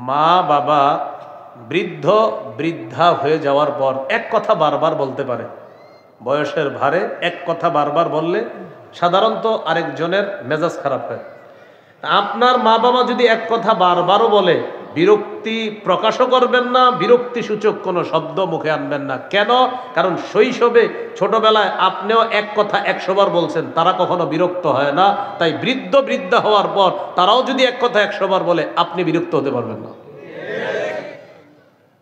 মা বাবা বৃদ্ধ বৃদ্ধা হয়ে যাওয়ার পর এক কথা বারবার বলতে পারে। বয়সের ভারে এক কথা বারবার বললে সাধারণত আরেকজনের মেজাজ খারাপ হয়। আপনার মা বাবা যদি এক কথা বারবারও বলে, বিরক্তি প্রকাশও করবেন না, বিরক্তি সূচক কোনো শব্দ মুখে আনবেন না। কেন? কারণ শৈশবে ছোটবেলায় আপনিও এক কথা 100 বার বলছেন, তারা কখনো বিরক্ত হয় না। তাই বৃদ্ধ বৃদ্ধা হওয়ার পর তারাও যদি এক কথা 100 বার বলে, আপনি বিরক্ত হতে পারবেন না।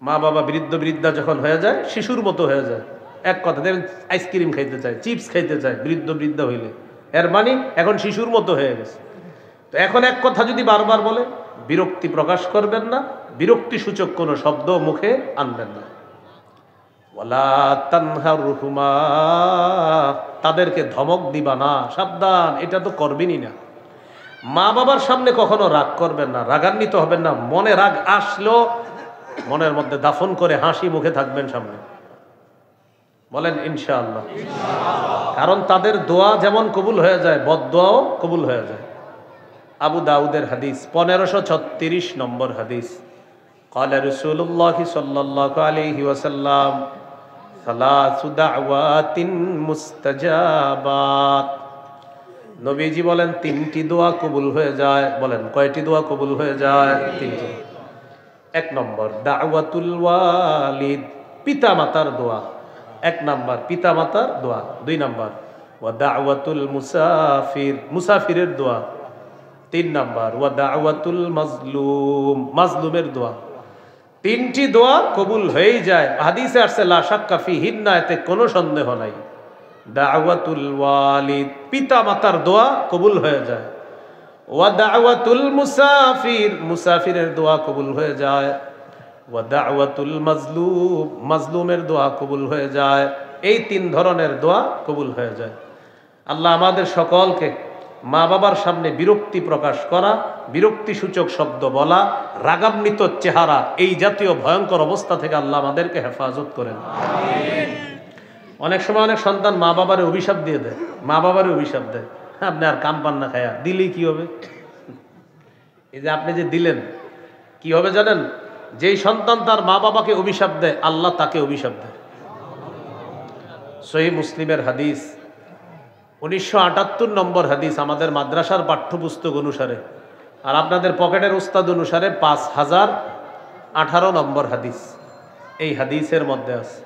মা বাবা বৃদ্ধ বৃদ্ধা যখন হয়ে যায়, শিশুর মতো হয়ে যায়। এক কথা দেখবেন আইসক্রিম খাইতে চায়, চিপস খাইতে চায় বৃদ্ধ বৃদ্ধা হইলে, এর মানে এখন শিশুর মতো হয়ে গেছে। তো এখন এক কথা যদি বারবার বলে, বিরক্তি প্রকাশ করবেন না, বিরক্তি সূচক কোনো শব্দ মুখে আনবেন না। ওয়ালা তানহারহুমা, তাদেরকে ধমক দিবা না, সাবধান, এটা তো করবেনই না। মা বাবার সামনে কখনো রাগ করবেন না, রাগান্বিত হবেন না। মনে রাগ আসলো মনের মধ্যে দাফন করে হাসি মুখে থাকবেন সামনে, বলেন ইনশাআল্লাহ। কারণ তাদের দোয়া যেমন কবুল হয়ে যায়, বদদোয়াও কবুল হয়ে যায়। আবু দাউদের হাদিস, 1536 নম্বর হাদিস। ক্বালা রাসূলুল্লাহ সাল্লাল্লাহু আলাইহি ওয়াসাল্লাম সালাসু দাওয়াতিন মুস্তাজাবাত। নবীজি বলেন 3টি দোয়া কবুল হয়ে যায়। বলেন কয়টি দোয়া কবুল হয়ে যায়? 3টি। 1 নম্বর দাওয়াতুল ওয়ালিদ, পিতা মাতার দোয়া। 1 নম্বর পিতা মাতার দোয়া। 2 নম্বর ওয়া দাওয়াতুল মুসাফির, মুসাফিরের দোয়া। 3 নম্বর ওয়া দাওয়াতুল মাজলুম, মাজলুমের দোয়া। 3টি দোয়া কবুল হয়েই যায়। হাদিসে আসছে লা শাক্কা ফিহিন্না, এতে কোনো সন্দেহ নাই। দাওয়াতুল ওয়ালিদ, পিতা মাতার দোয়া কবুল হয়ে যায়। ওয়া দাওয়াতুল মুসাফির, মুসাফিরের দোয়া কবুল হয়ে যায়। ওয়া দাওয়াতুল মাজলুম, মাজলুমের দোয়া কবুল হয়ে যায়। এই 3 ধরনের দোয়া কবুল হয়ে যায়। আল্লাহ আমাদের সকলকে মা বাবার সামনে বিরক্তি প্রকাশ করা, বিরক্তি সূচক শব্দ বলা, রাগান্বিত চেহারা, এই জাতীয় ভয়ঙ্কর অবস্থা থেকে আল্লাহ আমাদেরকে হেফাজত করেন। অনেক সময় অনেক সন্তান মা বাবারে অভিশাপ দিয়ে দেয়, মা বাবারে অভিশাপ দেয়, আপনি আর কাম পান না খায়া, দিলেই কি হবে? এই যে আপনি যে দিলেন, কি হবে জানেন? যেই সন্তান তার মা বাবাকে অভিশাপ দেয়, আল্লাহ তাকে অভিশাপ দেয়। সহিহ মুসলিমের হাদিস, 1978 নম্বর হাদিস, আমাদের মাদ্রাসার পাঠ্যপুস্তক অনুসারে, আর আপনাদের পকেটের উস্তাদ অনুসারে 5018 নম্বর হাদিস। এই হাদিসের মধ্যে আছে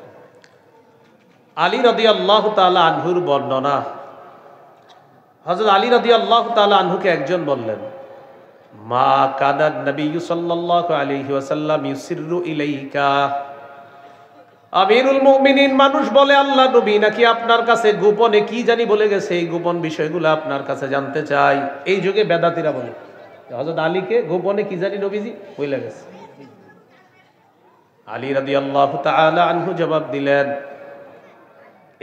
আলী রাদিয়াল্লাহু তাআলা আনহুর বর্ণনা। হযরত আলী রাদিয়াল্লাহু তাআলা আনহুকে একজন বললেন, মা কানা নবী সাল্লাল্লাহু আলাইহি ওয়াসাল্লাম ইউসিররু ইলাইকা। আমিরুল মুমিনিন মানুষ বলে, আল্লাহ নবী নাকি আপনার কাছে গোপনে কি জানি বলে গেছে, এই গোপন বিষয়গুলো আপনার কাছে জানতে চাই। এই যুগে বেদাতীরা বলে হযরত আলীকে গোপনে কি জানি নবীজি বলে গেছে। আলী রাদিয়াল্লাহু তাআলা আনহু জবাব দিলেন,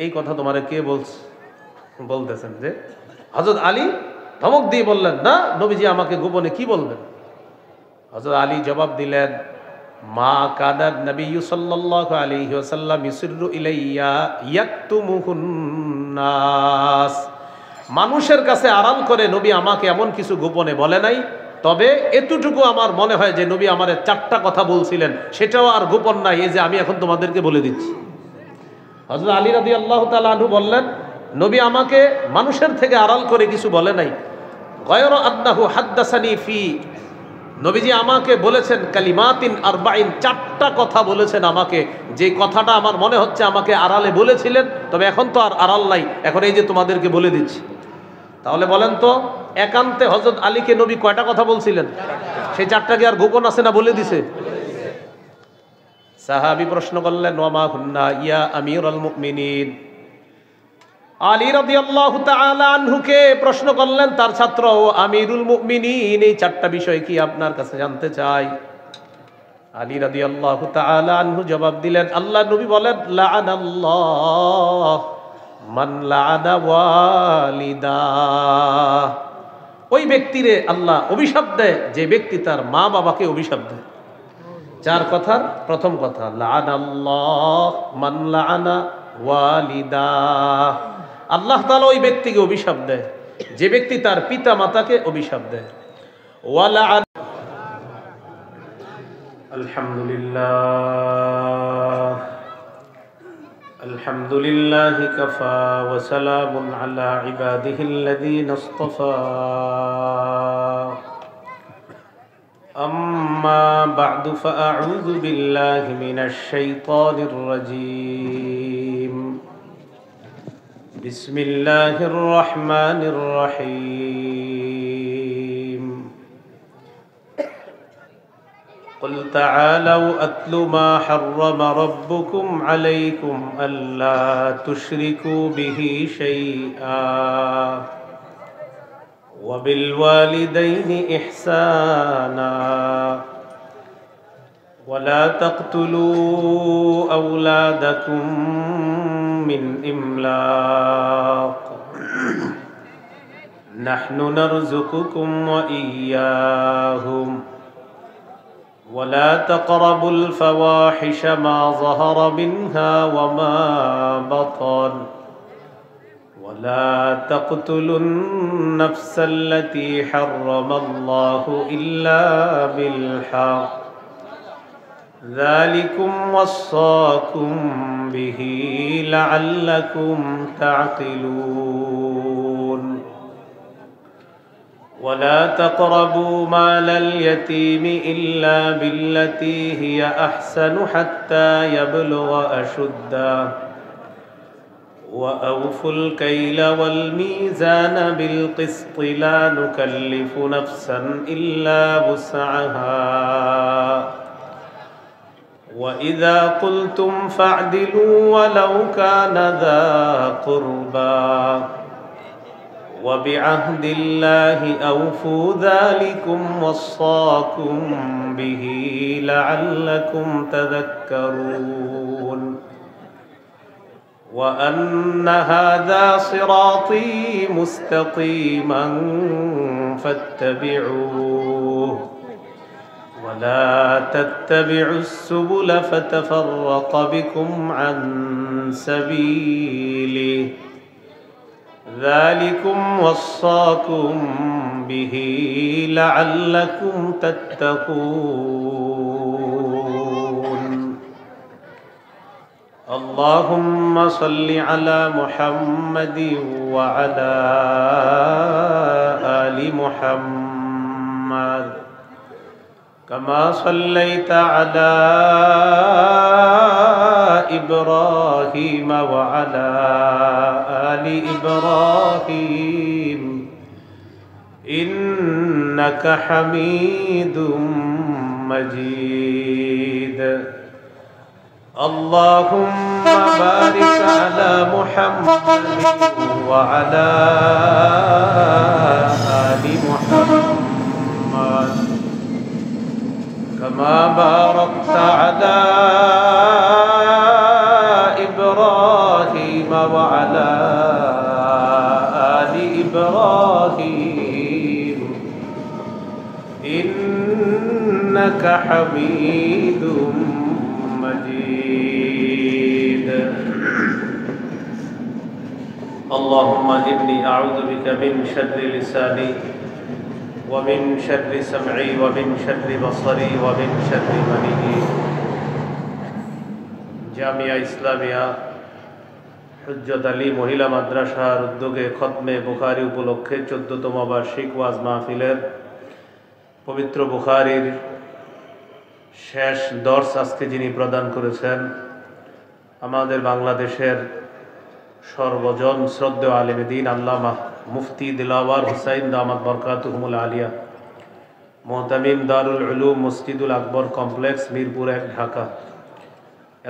এই কথা তোমারে কে বলছে? বলতেছেন যে হযরত আলী ধমক দিয়ে বললেন, না নবীজি আমাকে গোপনে কি বলবেন? হযরত আলী জবাব দিলেন, মা কানা নবী সাল্লাল্লাহু আলাইহি ওয়াসাল্লাম ইউসিররু ইলাইয়া ইয়াকতুমুহুন নাস। মানুষের কাছে আড়াল করে নবী আমাকে এমন কিছু গোপনে বলে নাই, তবে এতটুকু আমার মনে হয় যে নবী আমারে 4টা কথা বলছিলেন, সেটাও আর গোপন নাই, এই যে আমি এখন তোমাদেরকে বলে দিচ্ছি। হযরত আলী রাদিয়াল্লাহু তাআলা আনহু বললেন, নবী আমাকে মানুষের থেকে আড়াল করে কিছু বলে নাই। গায়রা আন্নাহু হাদ্দাসানি ফি, নবীজি আমাকে বলেছেন কালিমাতিন আরবাইন, 4টা কথা বলেছেন আমাকে, যে কথাটা আমার মনে হচ্ছে আমাকে আড়ালে বলেছিলেন, তবে এখন তো আর আড়াল নাই, এখন এই যে তোমাদেরকে বলে দিচ্ছি। তাহলে বলেন তো, একান্তে হযরত আলীকে নবী কয়টা কথা বলছিলেন? সেই 4টা কি আর গোপন আছে না বলে দিছে? সাহাবী প্রশ্ন করলেন, ওয়ামা হুন্না ইয়া আমিরুল মুমিনিন। আলী রাদিয়াল্লাহু তাআলা আনহুকে প্রশ্ন করলেন তার ছাত্র, আমিরুল মুমিনিন, এই 4টা বিষয় কি আপনার কাছে জানতে চাই? আলী রাদিয়াল্লাহু তাআলা আনহু জবাব দিলেন, আল্লাহ নবী বলেন, লাআনাল্লাহ মান লাআনা ওয়ালিদা। ওই ব্যক্তিরে আল্লাহ অভিশাপ দেয় যে ব্যক্তি তার মা বাবাকে অভিশাপ দেয়। 4 কথার প্রথম কথা, লাআনাল্লাহ মান লাআনা ওয়ালিদা। আল্লাহ তাআলা ওই ব্যক্তিকে অভিশাপ দেয় যে ব্যক্তি তার পিতা মাতাকে অভিশাপ দেয়। الحمد لله كفى وسلام على عباده الذين اصطفى أما بعد فأعوذ بالله من الشيطان الرجيم بسم الله الرحمن الرحيم قل تعالوا أتل ما حرم ربكم عليكم ألا تشركوا به شيئا وبالوالدين إحسانا ولا تقتلوا أولادكم من إملاق نحن نرزقكم وإياهم ولا تقربوا الفواحش ما ظهر منها وما بطن ولا تقتلوا النفس التي حرم الله إلا بالحق ذلكم وصاكم به لعلكم تعقلون ولا تقربوا مال اليتيم إلا بالتي هي أحسن حتى يبلغ أشده وأوفوا الكيل والميزان بالقسط لا نكلف نفسا إلا وسعها وإذا قلتم فاعدلوا ولو كان ذا قربى وبعهد الله أوفوا ذلكم وصاكم به لعلكم تذكرون وأن هذا صراطي مستقيما فاتبعوه ولا تتبعوا السبل فتفرق بكم عن سبيله ذلكم وصاكم به لعلكم تتقون اللهم صل على محمد وعلى آل محمد كما صليت على إبراهيم وعلى آل إبراهيم إنك حميد مجيد اللهم بارك على محمد وعلى آل محمد كما باركت على إبراهيم وعلى آل إبراهيم إنك حميد مجيد اللهم إني أعوذ بك من شر لساني ومن شر سمعي ومن شر بصري ومن شر مني জামিয়া ইসলামিয়া হুজ্জত আলী মহিলা মাদ্রাসার উদ্যোগে খতমে বুখারী উপলক্ষে 14তম বার্ষিক ওয়াজ মাহফিলের পবিত্র বুখারীর শেষ দর্স আজকে যিনি প্রদান করেছেন আমাদের বাংলাদেশের সর্বজন শ্রদ্ধেয় আলেমে দ্বীন আল্লামা মুফতি দিলাওয়ার হুসাইন দামাত বরকাতুহুমুল আলিয়া মুহতামিম দারুল উলুম মসজিদুল আকবর কমপ্লেক্স মিরপুর 1 ঢাকা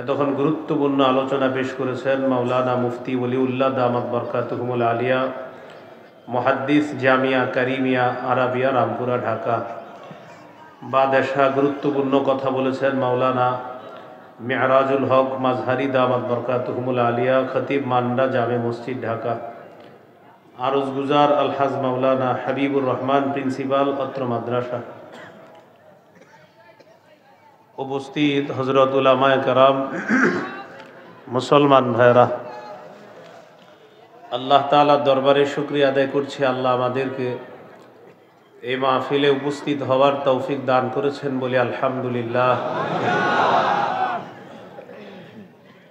এতক্ষণ গুরুত্বপূর্ণ আলোচনা পেশ করেছেন মাওলানা মুফতি ওলিউল্লাহ দামাত বরকাতুহুমুল আলিয়া মুহাদ্দিস জামিয়া কারিমিয়া আরাবিয়া রামপুরা ঢাকা বাদেশা গুরুত্বপূর্ণ কথা বলেছেন মাওলানা মেহরাজুল হক মাজহারি দামাত বরকাতুহুমুল আলিয়া খতিব মান্ডা জামে মসজিদ ঢাকা আরজ গুজার আলহাজ মাওলানা হাবিবুর রহমান প্রিন্সিপাল অত্র মাদ্রাসা উপস্থিত হযরত উলামায়ে কেরাম মুসলমান ভাইরা আল্লাহ তাআলার দরবারে শুকরিয়া আদায় করছি আল্লাহ আমাদেরকে এই মাহফিলে উপস্থিত হওয়ার তৌফিক দান করেছেন বলে আলহামদুলিল্লাহ।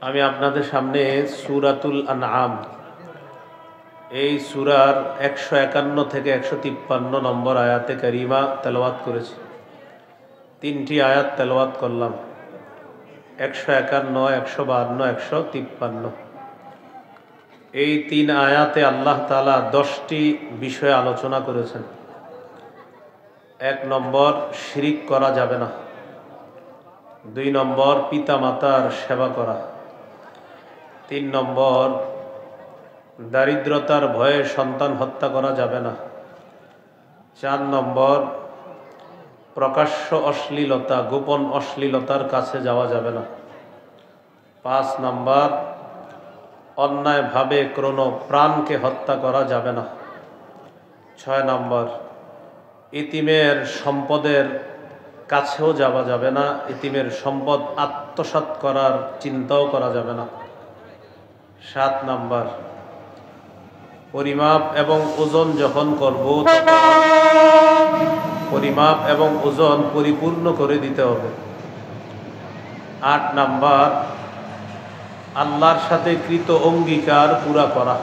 আমি আপনাদের সামনে সূরাতুল আনআম, এই সূরার 151 থেকে 153 নম্বর আয়াতে কারিমা তেলাওয়াত করেছি। 3টি আয়াত তেলাওয়াত করলাম, 151, 152, 153। এই 3 আয়াতে আল্লাহ তাআলা 10টি বিষয়ে আলোচনা করেছেন। 1 নম্বর, শিরিক করা যাবে না। 2 নম্বর, পিতা মাতার সেবা করা। 3 নম্বর, দারিদ্রতার ভয়ে সন্তান হত্যা করা যাবে না। 4 নম্বর, প্রকাশ্য অশ্লীলতা, গোপন অশ্লীলতার কাছে যাওয়া যাবে না। 5 নম্বর, অন্যায়ভাবে কোনো প্রাণকে হত্যা করা যাবে না। 6 নম্বর, ইতিমের সম্পদের কাছেও যাওয়া যাবে না, ইতিমের সম্পদ আত্মসাৎ করার চিন্তাও করা যাবে না। 7 নম্বর, পরিমাপ এবং ওজন যখন করব পরিমাপ এবং ওজন পরিপূর্ণ করে দিতে হবে। 8 নম্বর, আল্লাহর সাথে কৃত অঙ্গীকার পুরা করা।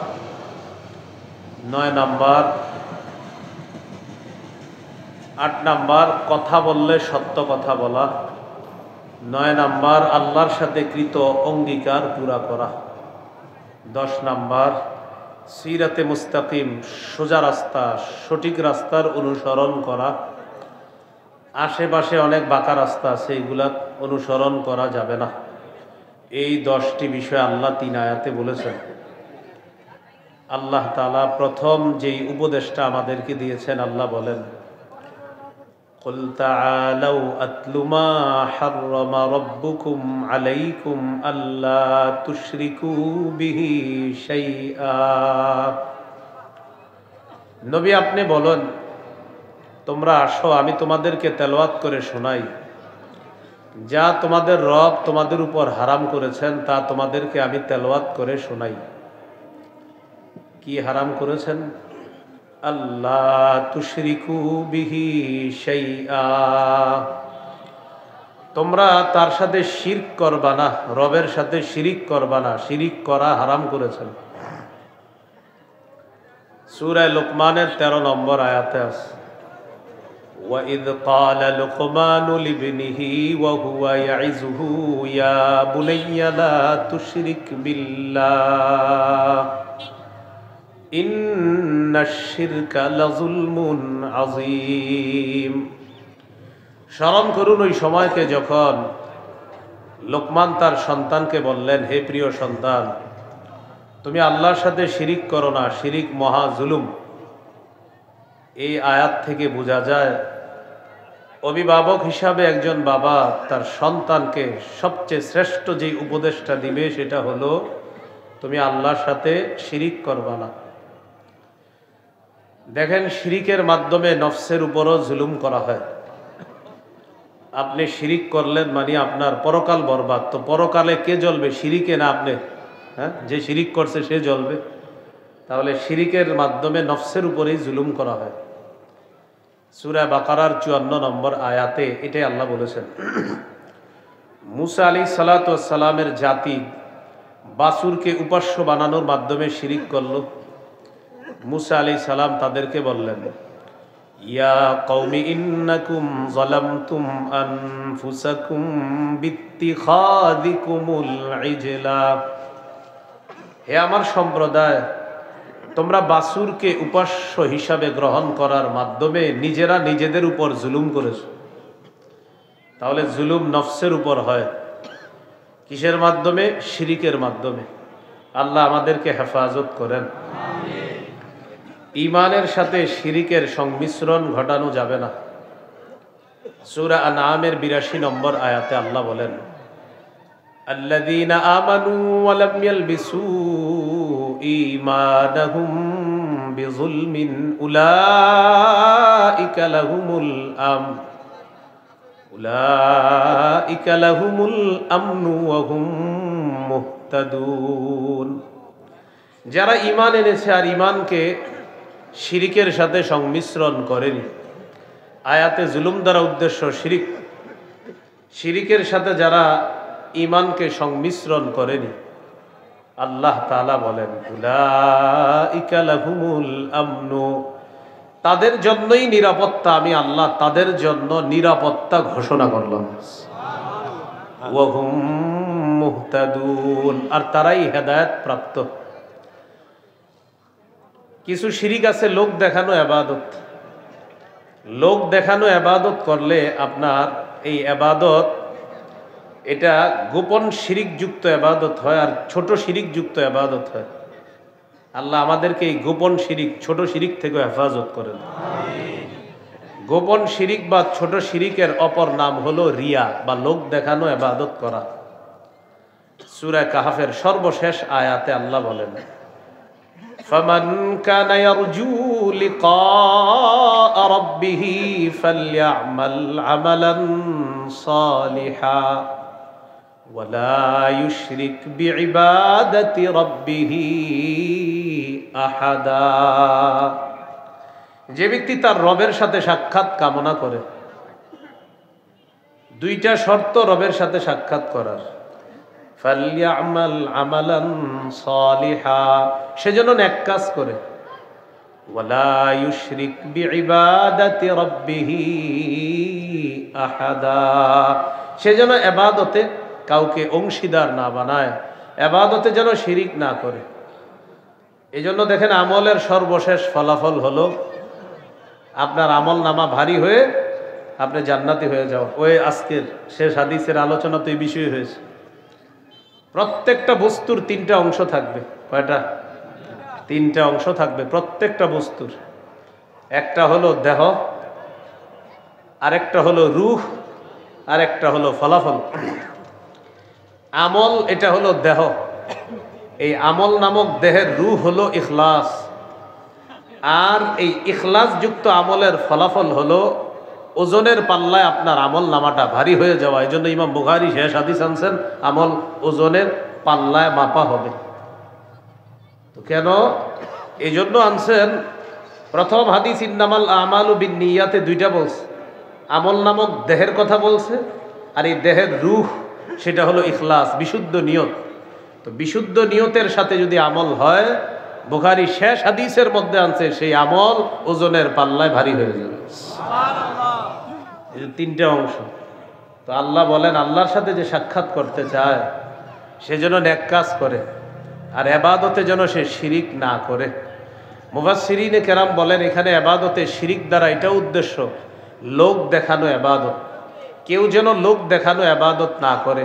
9 নম্বর, 8 নম্বর, কথা বললে সত্য কথা বলা। 9 নম্বর, আল্লাহর সাথে কৃত অঙ্গীকার পুরা করা। 10 নম্বর, সিরাতে মুস্তাকিম, সোজা রাস্তা, সঠিক রাস্তার অনুসরণ করা। আশেপাশে অনেক বাঁকা রাস্তা আছে, এগুলা অনুসরণ করা যাবে না। এই 10টি বিষয় আল্লাহ 3 আয়াতে বলেছেন। আল্লাহ তাআলা প্রথম যেই উপদেশটা আমাদেরকে দিয়েছেন, আল্লাহ বলেন, قُلْ تَعَالَوْا أَتْلُ مَا حَرَّمَ رَبُّكُمْ عَلَيْكُمْ أَلَّا تُشْرِكُوا بِهِ شَيْئًا। নবী, আপনি বলেন, তোমরা আসো, আমি তোমাদেরকে তেলাওয়াত করে শোনাই, যা তোমাদের রব তোমাদের উপর হারাম করেছেন তা তোমাদেরকে আমি তেলাওয়াত করে শোনাই। কি হারাম করেছেন? আল্লাহ তুশরিকু বিহি শাইআ, তোমরা তার সাথে শিরক করবা না, রবের সাথে শিরিক করবা না। শিরিক করা হারাম করেছেন। সূরা লুকমানের 13 নম্বর আয়াতে আছে, وَإِذْ قَالَ لُقْمَانُ لِابْنِهِ وَهُوَ يَعِظُهُ يَا بُنَيَّ لَا تُشْرِكْ بِاللَّهِ إِنَّ الشِّرْكَ لَظُلْمٌ عَظِيمٌ। স্মরণ করুন ওই সময়কে যখন লোকমান তার সন্তানকে বললেন, হে প্রিয় সন্তান, তুমি আল্লাহর সাথে শিরিক করো না, শিরিক মহা জুলুম। এই আয়াত থেকে বোঝা যায়, অভিভাবক হিসাবে একজন বাবা তার সন্তানকে সবচেয়ে শ্রেষ্ঠ যে উপদেশটা দিবে সেটা হলো, তুমি আল্লাহর সাথে শিরিক করবা না। দেখেন, শিরিকের মাধ্যমে নফসের উপরও জুলুম করা হয়। আপনি শিরিক করলেন মানে আপনার পরকাল বরবাদ। তো পরকালে কে জ্বলবে? শিরিকে না আপনি? হ্যাঁ, যে শিরিক করছে সে জ্বলবে। তাহলে শিরিকের মাধ্যমে নফসের উপরেই জুলুম করা হয়। সূরা বাকারার 54 নম্বর আয়াতে এটাই আল্লাহ বলেছেন। মুসা আলাইহিস সালাতু ওয়াস সালামের জাতি বাছুরকে উপাস্য বানানোর মাধ্যমে শিরিক করল। মুসা আলাইহিস সালাম তাদেরকে বললেন, ইয়া কওমি ইন্নাকুম যালামতুম আনফুসাকুম বিত্তিখাযিকুমুল ইজলা। হে আমার সম্প্রদায়, তোমরা বাছুরকে উপাস্য হিসাবে গ্রহণ করার মাধ্যমে নিজেরা নিজেদের উপর জুলুম করেছো। তাহলে জুলুম নফসের উপর হয় কিসের মাধ্যমে? শিরিকের মাধ্যমে। আল্লাহ আমাদেরকে হেফাজত করেন। ঈমানের সাথে শিরিকের সংমিশ্রণ ঘটানো যাবে না। সূরা আনআমের 82 নম্বর আয়াতে আল্লাহ বলেন, আল্লাযীনা আমানু ওয়া লাম ইয়ালবিসু ঈমানাহুম বিযুলমিন উলাইকা লাহুমুল আমনু ওয়া হুম মুহতাদুন। যারা ঈমান এনেছে আর ঈমানকে শিরিকের সাথে সংমিশ্রণ করেনি, আয়াতে জুলুম দ্বারা উদ্দেশ্য শিরিক। শিরিকের সাথে যারা ঈমানকে সংমিশ্রণ করেনি, আল্লাহ তাআলা বলেন উলাইকা লাহুমুল আমনু, তাদের জন্যই নিরাপত্তা। আমি আল্লাহ তাদের জন্য নিরাপত্তা ঘোষণা করলাম। ওয়া হুম মুহতাদুন, আর তারাই হেদায়েত প্রাপ্ত। কিছু শিরিক আছে লোক দেখানো ইবাদত। লোক দেখানো ইবাদত করলে আপনার এই ইবাদত এটা গোপন শিরিক যুক্ত ইবাদত হয়, আর ছোট শিরিক যুক্ত ইবাদত হয়। আল্লাহ আমাদেরকে এই গোপন শিরিক, ছোট শিরিক থেকে হেফাজত করেন। গোপন শিরিক বা ছোট শিরিকের অপর নাম হলো রিয়া বা লোক দেখানো ইবাদত করা। সূরা কাহফের সর্বশেষ আয়াতে আল্লাহ বলেন ফামান কানা ইয়ারজু লিকা রাব্বিহি ফালইআমাল আমালান সালিহা ওয়ালা ইউশরিক বিইবাদাতি রাব্বিহি আহাদা। যে ব্যক্তি তার রবের সাথে সাক্ষাৎ কামনা করে, দুইটা শর্ত রবের সাথে সাক্ষাৎ করার, ফালইআমাল আমালান সালিহা, সেজন্য নেক কাজ করে, ওয়ালা ইউশরিক বিইবাদাতি রাব্বিহি আহাদা, সেজন্য ইবাদতে কাউকে অংশীদার না বানায়, ইবাদতে যেন শিরিক না করে। এজন্য দেখেন আমলের সর্বশেষ ফলাফল হলো আপনার আমল নামা ভারী হয়ে আপনি জান্নাতি হয়ে যাও। ওই আজকের শেষ হাদিসের আলোচনা তো এই বিষয়ে হয়েছে। প্রত্যেকটা বস্তুর তিনটা অংশ থাকবে। কয়টা? তিনটা অংশ থাকবে প্রত্যেকটা বস্তুর। একটা হলো দেহ, আরেকটা হলো রূহ, আরেকটা হলো ফলাফল। আমল এটা হলো দেহ। এই আমল নামক দেহের রূহ হলো ইখলাস, আর এই ইখলাস যুক্ত আমলের ফলাফল হলো ওজনের পাল্লায় আপনার আমল নামাটা ভারী হয়ে যাওয়া। এই জন্য ইমাম বুখারী শেষ হাদিস আনছেন আমল ওজনের পাল্লায় মাপা হবে। তো কেন এই জন্য আনছেন? প্রথম হাদিস ইন্নামাল আমালু বিন্নিয়াতে দুইটা বলছে, আমল নামক দেহের কথা বলছে, আর এই দেহের রূহ সেটা হলো ইখলাস, বিশুদ্ধ নিয়ত। তো বিশুদ্ধ নিয়তের সাথে যদি আমল হয়, বুখারী শেষ হাদিসের মধ্যে আনছে সেই আমল ওজনের পাল্লায় ভারী হয়ে যাবে। এই তিনটা অংশ। তো আল্লাহ বলেন আল্লাহর সাথে যে সাক্ষাৎ করতে চায় সে যেন নেক কাজ করে, আর ইবাদতে যেন সে শিরিক না করে। মুফাসসিরিনে কেরাম বলেন এখানে ইবাদতে শিরিক দ্বারা এটা উদ্দেশ্য লোক দেখানো ইবাদত। কেউ যেন লোক দেখানো ইবাদত না করে।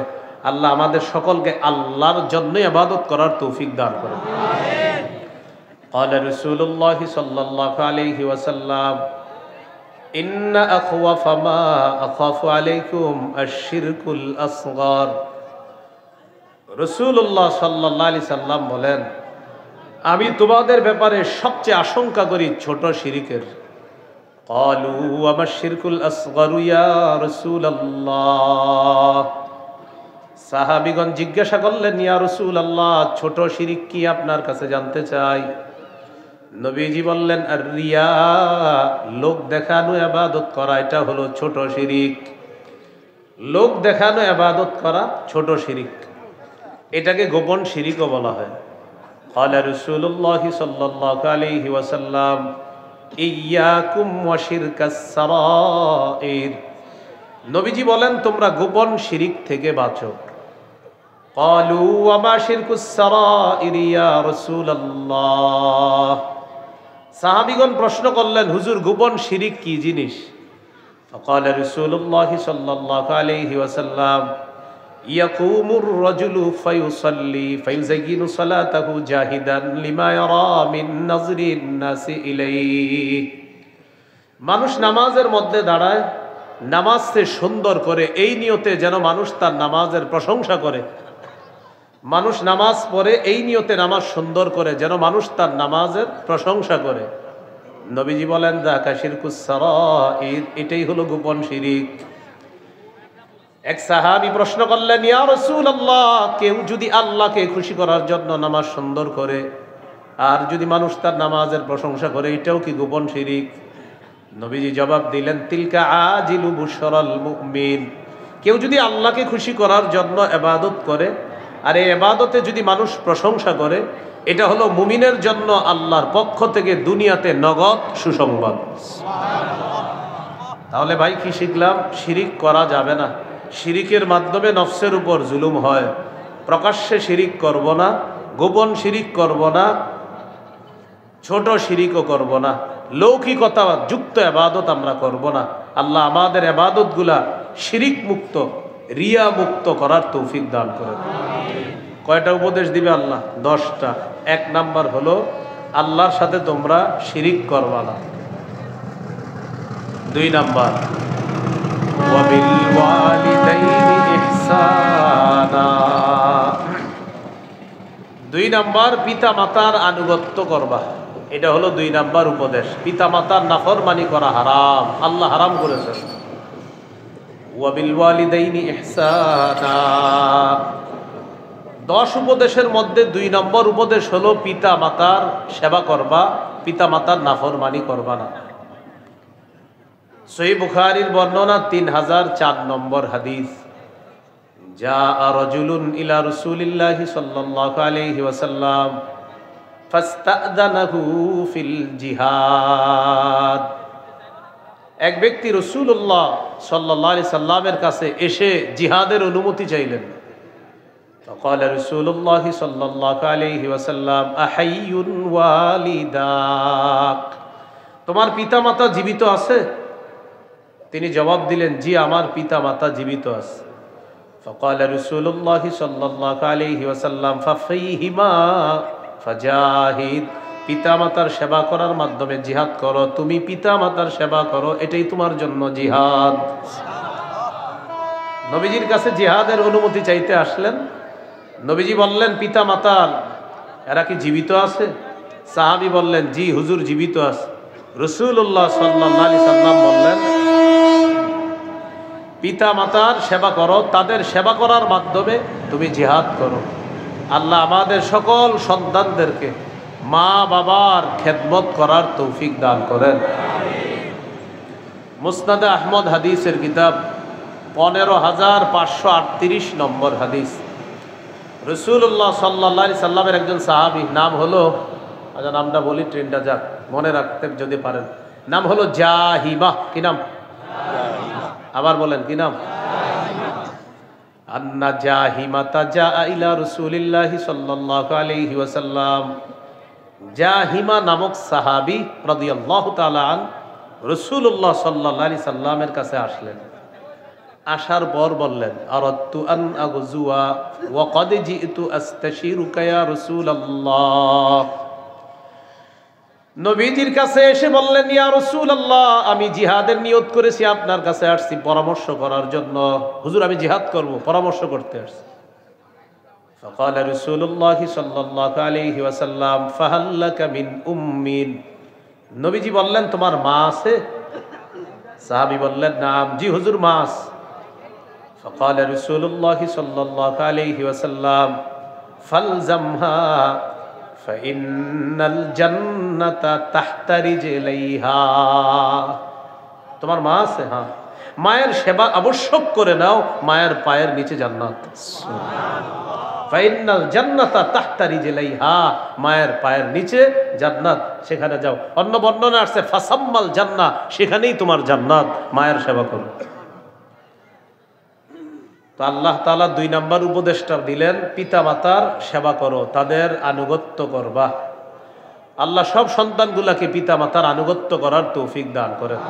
আল্লাহ আমাদের সকলকে আল্লাহর জন্য ইবাদত করার তৌফিক দান করেন। قال رسول الله صلى الله عليه وسلم إن أخوف ما أخاف عليكم الشرك الأصغر। রাসূলুল্লাহ সাল্লাল্লাহু আলাইহি সাল্লাম বলেন আমি তোমাদের ব্যাপারে সবচেয়ে আশঙ্কা করি ছোট শিরকের। ক্বালু ওয়া শিরকুল আসগরু ইয়া রাসূলুল্লাহ। সাহাবীগণ জিজ্ঞাসা করলেন ইয়া রাসূলুল্লাহ ছোট শিরক কি আপনার কাছে জানতে চাই। নবীজি বললেন আর রিয়া, লোক দেখানো ইবাদত করা, এটা হলো ছোট শিরক। লোক দেখানো ইবাদত করা ছোট শিরক, এটাকে গোপন শিরকও বলা হয়। ক্বালা রাসূলুল্লাহ সাল্লাল্লাহু আলাইহি ওয়াসাল্লাম ইয়াকুম ওয়া শিরকাস সারাইর। নবীজি বলেন তোমরা গোপন শিরক থেকে বাঁচো। ক্বালু ওয়া মা শিরকুস সারাইর ইয়া রাসূলুল্লাহ। সাহাবীগণ প্রশ্ন করলেন হুজুর গোপন শিরক কি জিনিস? ফাকালা রাসূলুল্লাহ সাল্লাল্লাহু আলাইহি ওয়াসাল্লাম ইয়াকুমুর রাজুলু ফায়ুসাল্লি ফায়ুযায়্যিনু সালাতাহু জাহিদান লিমা ইয়ারা মিন নাযরিন নাসি ইলাইহি। মানুষ নামাজের মধ্যে দাঁড়ায়, নামাজকে সুন্দর করে এই নিয়তে যেন মানুষ তার নামাজের প্রশংসা করে। মানুষ নামাজ পড়ে এই নিয়তে নামাজ সুন্দর করে যেন মানুষ তার নামাজের প্রশংসা করে। নবীজি বলেন যাকা শিরকুস সারাইর, এটাই হলো গোপন শিরক। এক সাহাবী প্রশ্ন করলেন ইয়া রাসূলুল্লাহ কেউ যদি আল্লাহকে খুশি করার জন্য নামাজ সুন্দর করে আর যদি মানুষ তার নামাজের প্রশংসা করে এটাও কি গোপন শিরক? নবীজি জবাব দিলেন, তিলকা আজিলু বুশরাল মুমিন। কেউ যদি আল্লাহকে খুশি করার জন্য ইবাদত করে, আর এই ইবাদতে যদি মানুষ প্রশংসা করে, এটা হলো মুমিনের জন্য আল্লাহর পক্ষ থেকে দুনিয়াতে নগদ সুসংবাদ। তাহলে ভাই কি শিখলাম? শিরিক করা যাবে না। শিরিকের মাধ্যমে নফসের উপর জুলুম হয়। প্রকাশ্যে শিরিক করব না, গোপন শিরিক করব না, ছোট শিরিকও করব না, লৌকিকতা যুক্ত ইবাদত আমরা করব না। আল্লাহ আমাদের ইবাদতগুলা শিরিক মুক্ত, রিয়া মুক্ত করার তৌফিক দান করে। কয়টা উপদেশ দিবে আল্লাহ? 10টা। 1 নাম্বার হলো আল্লাহর সাথে তোমরা শিরিক করবা না। 2 নাম্বার ওয়াবিল ওয়ালিদাইনি ইহসানা। 2 নাম্বার পিতা মাতার আনুগত্য করবা। এটা হলো 2 নাম্বার উপদেশ। পিতা মাতার নাফরমানি করা হারাম, আল্লাহ হারাম করেছেন। ওয়াবিল ওয়ালিদাইনি ইহসানা। 10 উপদেশের মধ্যে 2 নম্বর উপদেশ হলো পিতা মাতার সেবা করবা, পিতা মাতার নাফরমানি করবা না। সহিহ বুখারীর বর্ণনা 3004 নম্বর হাদিস। জাআ রাজুলুন ইলা রাসূলিল্লাহি সাল্লাল্লাহু আলাইহি ওয়াসাল্লাম ফাস্তা'যানাহু ফিল জিহাদ। এক ব্যক্তি রাসূলুল্লাহ সাল্লাল্লাহু আলাইহি সাল্লামের কাছে এসে জিহাদের অনুমতি চাইলেন। فقال رسول الله صلى الله عليه وسلم أحي والداك। তোমার পিতা মাতা জীবিত আছে? তিনি জবাব দিলেন, জি আমার পিতা মাতা জীবিত আছে। فقال رسول الله صلى الله عليه وسلم ففيهما فجاهد। পিতা মাতার সেবা করার মাধ্যমে জিহাদ করো। তুমি পিতা মাতার সেবা করো, এটাই তোমার জন্য জিহাদ। নবীজির কাছে জিহাদের অনুমতি চাইতে আসলেন। নবীজি বললেন, পিতা মাতার এরা কি জীবিত আছে? সাহাবী বললেন, জি হুজুর জীবিত আছে। রাসূলুল্লাহ সাল্লাল্লাহু আলাইহি সাল্লাম বললেন, পিতা মাতার সেবা করো, তাদের সেবা করার মাধ্যমে তুমি জিহাদ করো। আল্লাহ আমাদের সকল সন্তানদেরকে মা বাবার খেদমত করার তৌফিক দান করেন। মুসনাদে আহমদ হাদিসের কিতাব 15538 নম্বর হাদিস। রাসূলুল্লাহ সাল্লাল্লাহু আলাইহি সাল্লামের একজন সাহাবী, নাম হলো, আচ্ছা নামটা বলি, ট্রেনটা যাক, মনে রাখতে যদি পারেন, নাম হলো জাহিমা। কি নাম? আবার বলেন, কি নাম? আন্না জাহিমাতা জাআ ইলা রাসূলিল্লাহি সাল্লাল্লাহু আলাইহি ওয়াসাল্লাম। জাহিমা নামক সাহাবী রাদিয়াল্লাহু তাআলা আন রাসূলুল্লাহ সাল্লাল্লাহু আলাইহি সাল্লামের কাছে আসলেন। আসার পর বললেন, আরাদতু আন আগজুয়া ওয়া ক্বাদ জিতু আস্তাশিরুকা ইয়া রাসূলুল্লাহ। নবীজির কাছে এসে বললেন, ইয়া রাসূলুল্লাহ, আমি জিহাদের নিয়ত করেছি, আপনার কাছে আসছি পরামর্শ করার জন্য। হুজুর আমি জিহাদ করব, পরামর্শ করতে আসছি। فقال رسول الله صلى الله عليه وسلم فهل لك من উম্মিন। নবীজি বললেন, তোমার মা আছে? সাহাবী বললেন, নাম, জি হুজুর মা আছে। فقال رسول الله صلى الله عليه وسلم فالزمها فإن الجنة تحت رجليها। তোমার মা আছে? হ্যাঁ। মায়ের সেবা আবশ্যক করে নাও, মায়ের পায়ের নিচে জান্নাত। ফাইন্নাল জান্নাতা তাহতা রিজলাইহা, মায়ের পায়ের নিচে জান্নাত, সেখানে যাও। অন্য বর্ণনা আসছে ফাসাম্মাল জান্নাহ, সেখানেই তোমার জান্নাত, মায়ের সেবা করো। তো আল্লাহ তাআলা 2 নাম্বার উপদেশটা দিলেন, পিতা মাতার সেবা করো, তাদের আনুগত্য করবা। আল্লাহ সব সন্তানগুলাকে পিতা মাতার আনুগত্য করার তৌফিক দান করেন।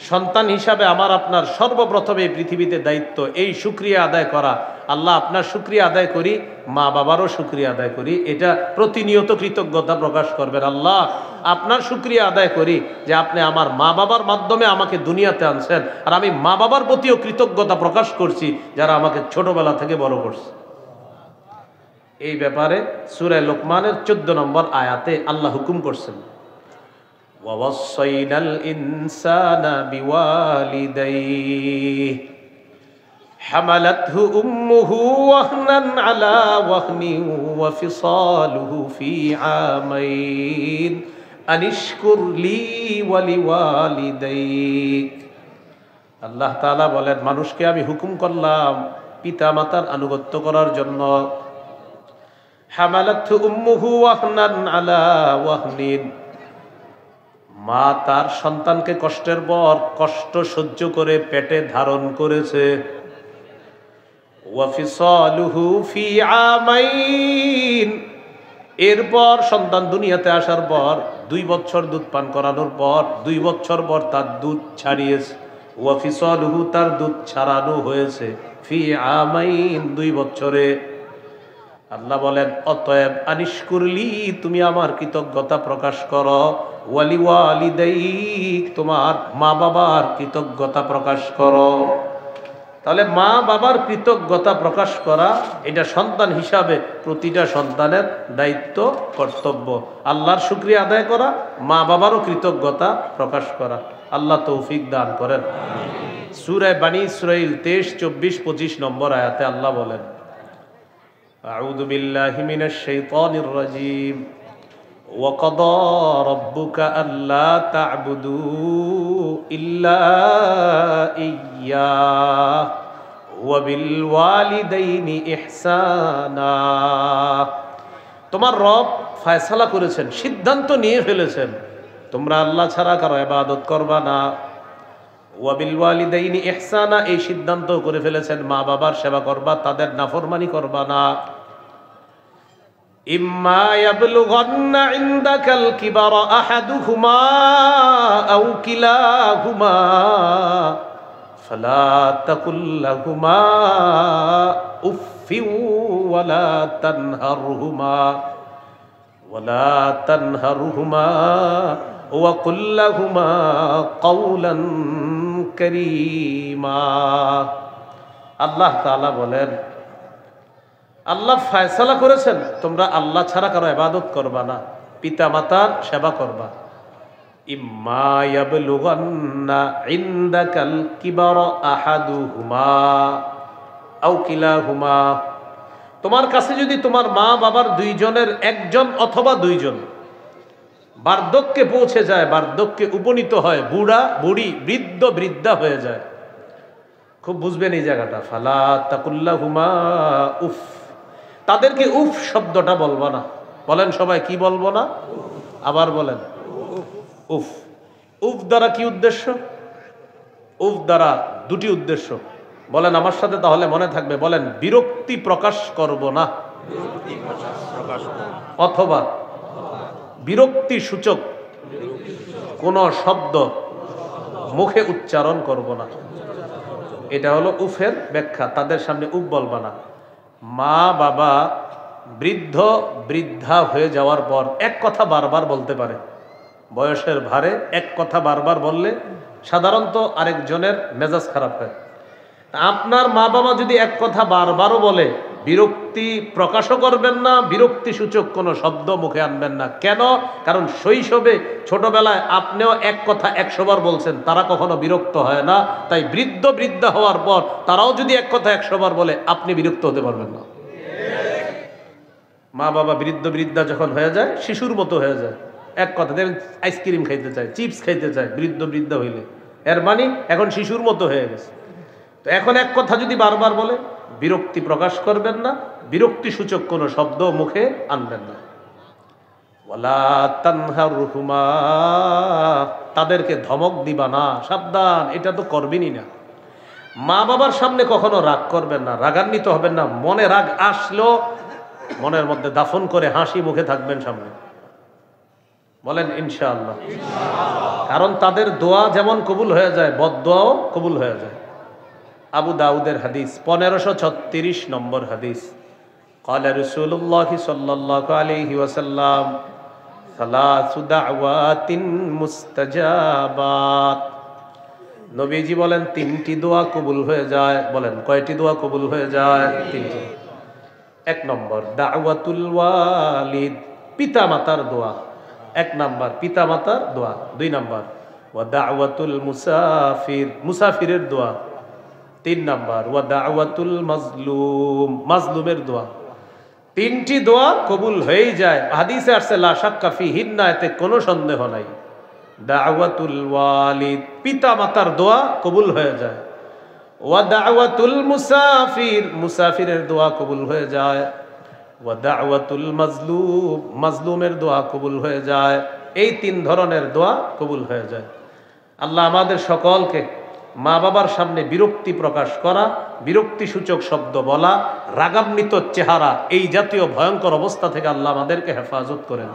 সন্তান হিসাবে আমার আপনার সর্বপ্রথম এই পৃথিবীতে দায়িত্ব এই শুকরিয়া আদায় করা। আল্লাহ আপনার শুকরিয়া আদায় করি, মা বাবারও শুকরিয়া আদায় করি, এটা প্রতিনিয়ত কৃতজ্ঞতা প্রকাশ করবেন। আল্লাহ আপনার শুকরিয়া আদায় করি যে আপনি আমার মা বাবার মাধ্যমে আমাকে দুনিয়াতে আনছেন, আর আমি মা বাবার প্রতিও কৃতজ্ঞতা প্রকাশ করছি যারা আমাকে ছোটবেলা থেকে বড় করছে। এই ব্যাপারে সূরা লোকমানের 14 নম্বর আয়াতে আল্লাহ হুকুম করছেন, وَوَصَّيْنَا الْإِنسَانَ بِوَالِدَيْهِ حَمَلَتْهُ أُمُّهُ وَهْنًا عَلَى وَهْنٍ وَفِصَالُهُ فِي عَامَيْنِ আনিশকুর লি ওয়া লিওয়ালিদাইক। আল্লাহ তাআলা বলেন, মানুষকে আমি হুকুম করলাম পিতা মাতার আনুগত্য করার জন্য। হামালাতহু উম্মুহু ওয়াহনান আলা ওয়াহনিন, মা তার সন্তানকে কষ্টের পর কষ্ট সহ্য করে পেটে ধারণ করেছে। ওয়া ফিসালুহু ফি আমাইন, এরপর সন্তান দুনিয়াতে আসার পর 2 বছর দুধ পান করানোর পর 2 বছর পর তার দুধ ছাড়িয়েছে। ওয়া ফিসালুহু, তার দুধ ছাড়ানো হয়েছে ফি আমাইন, 2 বছরে। আল্লাহ বলেন, অতএব আনিশকুরলি, তুমি আমার কৃতজ্ঞতা প্রকাশ করো। ওয়ালি ওয়ালিদাইক, তোমার মা বাবার কৃতজ্ঞতা প্রকাশ করো। তাহলে মা বাবার কৃতজ্ঞতা প্রকাশ করা এটা সন্তান হিসাবে প্রতিটা সন্তানের দায়িত্ব, কর্তব্য। আল্লাহর শুকরিয়া আদায় করা, মা বাবারও কৃতজ্ঞতা প্রকাশ করা। আল্লাহ তৌফিক দান করেন। সূরা বানী ইসরাঈল 23, 24, 25 নম্বর আয়াতে আল্লাহ বলেন, আউযু বিল্লাহি মিনাশ শাইতানির রাজীম। وَقَضَى رَبُّكَ أَلَّا تَعْبُدُوا إِلَّا إِيَّاهُ وَبِالْوَالِدَيْنِ إِحْسَانًا। তোমার রব ফয়সালা করেছেন, সিদ্ধান্ত নিয়ে ফেলেছেন, তোমরা আল্লাহ ছাড়া কারো ইবাদত করবা না। ওয়াবিলওয়ালিদাইনি ইহসানা, এই সিদ্ধান্ত করে ফেলেছেন মা বাবার সেবা করবা, তাদের নাফরমানি করবা না। ইম্মা ইয়াবলুগান্না ইনদাকাল কিবারা আহাদুহুমা আও কিলাহুমা ফালা তাকুল লাহুমা উফফিন ওয়ালা তানহারহুমা ওয়া কুল লাহুমা কাওলান কারীমা। আল্লাহ তাআলা বলেন, আল্লাহ ফয়সালা করেছেন তোমরা আল্লাহ ছাড়া কারো ইবাদত করবা না, পিতা মাতার সেবা করবা। ইম্মা ইয়াবলুগান্না ইনদাকাল কিবারা আহাদুহুমা আও কিলাহুমা, তোমার কাছে যদি তোমার মা বাবার 2 জনের একজন অথবা 2 জন বার্ধক্যে পৌঁছে যায়, বার্ধক্যে উপনীত হয়, বুড়া বুড়ি বৃদ্ধ বৃদ্ধা হয়ে যায়, খুব বুঝবেন এই জায়গাটা। ফালা তাকুল্লাহুমা উফ, তাদেরকে উফ শব্দটা বলবো না। বলেন সবাই, কি বলবো না? আবার বলেন, উফ। উফ দ্বারা কি উদ্দেশ্য? উফ দ্বারা 2টি উদ্দেশ্য। বলেন আমার সাথে, তাহলে মনে থাকবে। বলেন, বিরক্তি প্রকাশ করব না, অথবা বিরক্তি সূচক কোন শব্দ মুখে উচ্চারণ করব না। এটা হলো উফের ব্যাখ্যা। তাদের সামনে উফ বলবা না। মা বাবা বৃদ্ধ বৃদ্ধা হয়ে যাওয়ার পর এক কথা বারবার বলতে পারে, বয়সের ভারে এক কথা বারবার বললে সাধারণত আরেকজনের মেজাজ খারাপ হয়। আপনার মা বাবা যদি এক কথা বারবারও বলে, বিরক্তি প্রকাশও করবেন না, বিরক্তি সূচক কোনো শব্দ মুখে আনবেন না। কেন? কারণ শৈশবে ছোটবেলায় আপনিও এক কথা 100 বার বলছেন, তারা কখনো বিরক্ত হয় না। তাই বৃদ্ধ বৃদ্ধা হওয়ার পর তারাও যদি এক কথা 100 বার বলে, আপনি বিরক্ত হতে পারবেন না। মা বাবা বৃদ্ধ বৃদ্ধা যখন হয়ে যায়, শিশুর মতো হয়ে যায়, এক কথা দেখেন আইসক্রিম খাইতে চায়, চিপস খাইতে চায়, বৃদ্ধ বৃদ্ধা হইলে এর মানে এখন শিশুর মতো হয়ে গেছে। তো এখন এক কথা যদি বারবার বলে, বিরক্তি প্রকাশ করবেন না, বিরক্তি সূচক কোনো শব্দ মুখে আনবেন না। ওয়ালা তানহারহুমা, তাদেরকে ধমক দিবা না, সাবধান, এটা তো করবেনই না। মা বাবার সামনে কখনো রাগ করবেন না, রাগান্বিত হবেন না। মনে রাগ আসলেও মনের মধ্যে দাফন করে হাসি মুখে থাকবেন সামনে। বলেন ইনশাআল্লাহ। কারণ তাদের দোয়া যেমন কবুল হয়ে যায়, বদদোয়াও কবুল হয়ে যায়। আবু দাউদের হাদিস, 1536 নম্বর হাদিস। قال رسول الله صلى الله عليه وسلم ثلاث دعوات مستجابات। নবীজি বলেন 3টি দোয়া কবুল হয়ে যায়। বলেন কয়টি দোয়া কবুল হয়ে যায়? 3টি। 1 নম্বর দাওয়াতুল ওয়ালিদ, পিতা মাতার দোয়া। 1 নম্বর পিতা মাতার দোয়া। 2 নম্বর ওয়া দাওয়াতুল মুসাফির, মুসাফিরের দোয়া। 3 নম্বর ওয়া দাওয়াতুল মাজলুম, মাজলুমের দোয়া। তিনটি দোয়া কবুল হয়েই যায়। হাদিসে আসছে লা শাক্কা ফিহিন্না, এতে কোনো সন্দেহ নাই। দাওয়াতুল ওয়ালিদ, পিতা মাতার দোয়া কবুল হয়ে যায়। ওয়া দাওয়াতুল মুসাফির, মুসাফিরের দোয়া কবুল হয়ে যায়। ওয়া দাওয়াতুল মাজলুম, মাজলুমের দোয়া কবুল হয়ে যায়। এই তিন ধরনের দোয়া কবুল হয়ে যায়। আল্লাহ আমাদের সকলকে মা বাবার সামনে বিরক্তি প্রকাশ করা, বিরক্তি সূচক শব্দ বলা, রাগান্বিত চেহারা, এই জাতীয় ভয়ঙ্কর অবস্থা থেকে আল্লাহ আমাদেরকে হেফাজত করেন।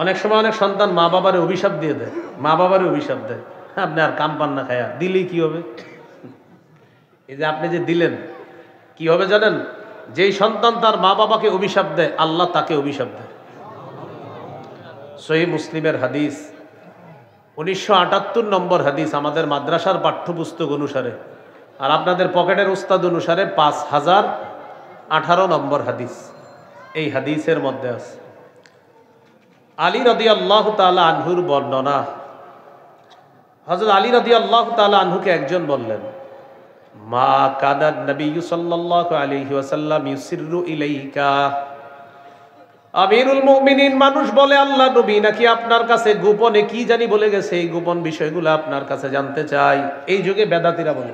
অনেক সময় অনেক সন্তান মা বাবারে অভিশাপ দিয়ে দেয়, মা বাবারে অভিশাপ দেয়, আপনি আর কাম পান না খায়া, দিলেই কি হবে? এই যে আপনি যে দিলেন, কি হবে জানেন? যেই সন্তান তার মা বাবাকে অভিশাপ দেয়, আল্লাহ তাকে অভিশাপ দেয়। সহিহ মুসলিমের হাদিস, 1978 নম্বর হাদিস আমাদের মাদ্রাসার পাঠ্যপুস্তক অনুসারে, আর আপনাদের পকেটের উস্তাদ অনুসারে 5018 নম্বর হাদিস। এই হাদিসের মধ্যে আছে আলী রাদিয়াল্লাহু তাআলা আনহুর বর্ণনা। হযরত আলী রাদিয়াল্লাহু তাআলা আনহুকে একজন বললেন, মা কাদান নবী সাল্লাল্লাহু আলাইহি ওয়াসাল্লাম ইউসিররু ইলাইকা। আমিরুল মুমিনিন মানুষ বলে, আল্লাহ নবী নাকি আপনার কাছে গোপনে কি জানি বলে গেছে, এই গোপন বিষয়গুলো আপনার কাছে জানতে চাই। এই যুগে বেদাতীরা বলে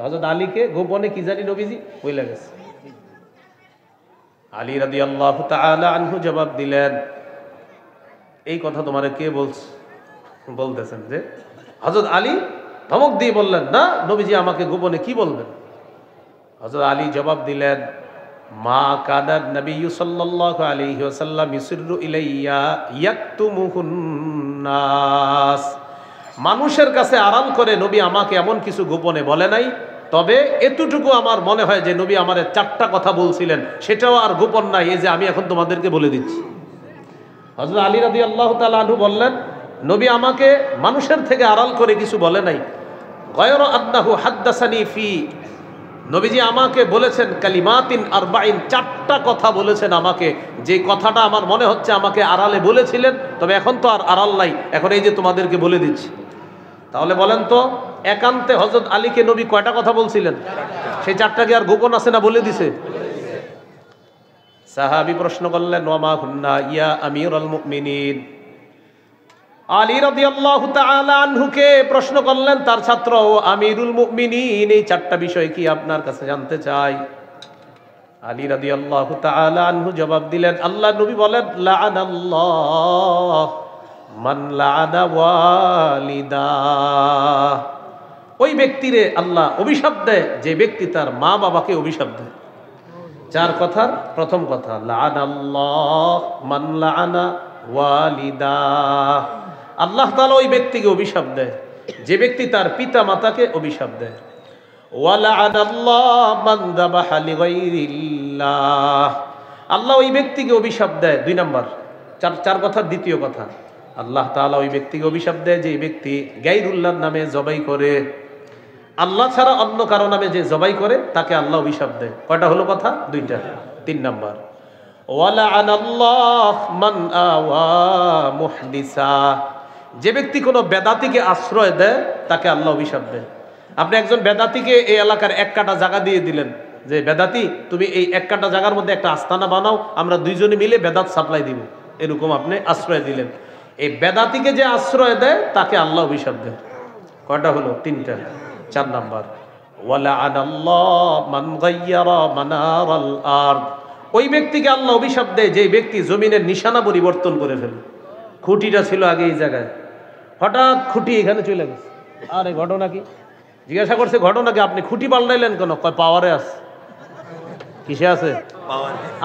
হযরত আলীকে গোপনে কি জানি নবীজি বলে গেছে। আলী রাদিয়াল্লাহু তাআলা আনহু জবাব দিলেন, এই কথা তোমারে কে বলতেছেন? যে হযরত আলী ধমক দিয়ে বললেন, না নবীজি আমাকে গোপনে কি বলবেন? হযরত আলী জবাব দিলেন, মা কাদান নবী সাল্লাল্লাহু আলাইহি ওয়াসাল্লাম ইউসিররু ইলাইয়া ইয়াকতুমুহুন নাস। মানুষের কাছে আড়াল করে নবী আমাকে এমন কিছু গোপনে বলে নাই, তবে এতটুকু আমার মনে হয় যে নবী আমারে 4টা কথা বলছিলেন, সেটাও আর গোপন নাই, এই যে আমি এখন তোমাদেরকে বলে দিচ্ছি। হযরত আলী রাদিয়াল্লাহু তাআলা আনহু বললেন, নবী আমাকে মানুষের থেকে আড়াল করে কিছু বলে নাই। গায়রা আন্নাহু হাদ্দাসানি ফি, নবীজি আমাকে বলেছেন কালিমাতিন আরবাইন, 4টা কথা বলেছেন আমাকে, যে কথাটা আমার মনে হচ্ছে আমাকে আড়ালে বলেছিলেন, তবে এখন তো আর আড়াল নাই, এখন এই যে তোমাদেরকে বলে দিচ্ছি। তাহলে বলেন তো, একান্তে হযরত আলীকে নবী কয়টা কথা বলছিলেন? সেই 4টা কি আর গোপন আছে না বলে দিছে? সাহাবী প্রশ্ন করলেন, ওয়া মা হুন্না ইয়া আমিরুল মুমিনিন। আলী রাদিয়াল্লাহু তাআলা আনহুকে প্রশ্ন করলেন তার ছাত্র, ও আমিরুল মুমিনিন, এই 4টা বিষয় কি আপনার কাছে জানতে চাই? আলী রাদিয়াল্লাহু তাআলা আনহু জবাব দিলেন, আল্লাহ নবী বলেন, লাআনাল্লাহ মান লাআনা ওয়ালিদা। ওই ব্যক্তিরে আল্লাহ অভিশাপ দেয় যে ব্যক্তি তার মা বাবাকে অভিশাপ দেয়। 4 কথার প্রথম কথা, লাআনাল্লাহ মান লাআনা ওয়ালিদা। আল্লাহ তাআলা ওই ব্যক্তিকে অভিশাপ দেয় যে ব্যক্তি তার পিতা মাতাকে অভিশাপ দেয়। ওয়া লাআনাল্লাহ মান যাবাহা লিগাইরিল্লাহ। আল্লাহ ওই ব্যক্তিকে অভিশাপ দেয়। 2 নাম্বার, 4 কথার দ্বিতীয় কথা, আল্লাহ তাআলা ওই ব্যক্তিকে অভিশাপ দেয় যে ব্যক্তি গায়রুল্লাহর নামে জবাই করে, আল্লাহ ছাড়া অন্য কারো নামে যে জবাই করে তাকে আল্লাহ অভিশাপ দেয়। কয়টা হলো কথা? 2টা। 3 নাম্বার, ওয়া লাআনাল্লাহ মান আওয়া মুহদিসা। যে ব্যক্তি কোনো বেদাতিকে আশ্রয় দেয় তাকে আল্লাহ অভিশাপ দেয়। আপনি একজন বেদাতিকে এই এলাকার 1 কাঠা জায়গা দিয়ে দিলেন, যে বেদাতি তুমি এই 1 কাঠা জায়গার মধ্যে একটা আস্তানা বানাও, আমরা 2 জনে মিলে বেদাত সাপ্লাই দিব, এরকম আপনি আশ্রয় দিলেন। এই বেদাতিকে যে আশ্রয় দেয় তাকে আল্লাহ অভিশাপ দেয়। কয়টা হলো? 3টা। 4 নাম্বার, ওয়া লাআনাল্লাহ মান গায়্যারা মানারাল আরদ। ওই ব্যক্তিকে আল্লাহ অভিশাপ দেয় যে ব্যক্তি জমিনের নিশানা পরিবর্তন করে ফেলে। খুঁটিটা ছিল আগে এই জায়গায়, হঠাৎ খুঁটি এখানে চলে গেছে। আরে ঘটনা কি? জিজ্ঞাসা করছে, ঘটনা কি? আপনি খুঁটি পাল্টাইলেন কেন? কয় পাওয়ারে আছে। কিসে আছে?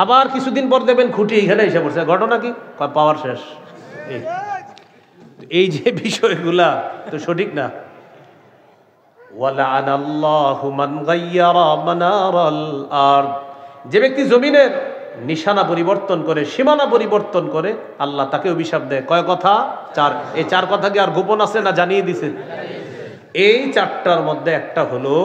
আবার কিছুদিন পর দেবেন খুঁটি এখানে এসে পড়ছে। ঘটনা কি? কয় পাওয়ার শেষ। এই যে বিষয়গুলা তো সঠিক না। ওয়া লাআনাল্লাহু মান গায়্যারা মানারাল আরদ। যে ব্যক্তি জমিনের নিশানা পরিবর্তন করে, সীমানা পরিবর্তন করে, আল্লাহ তাকে অভিশাপ দেয়। কয় কথা? 4। এই 4 কথা কি আর গোপন আছে না জানিয়ে দিছে? এই 4টার মধ্যে একটা হলো,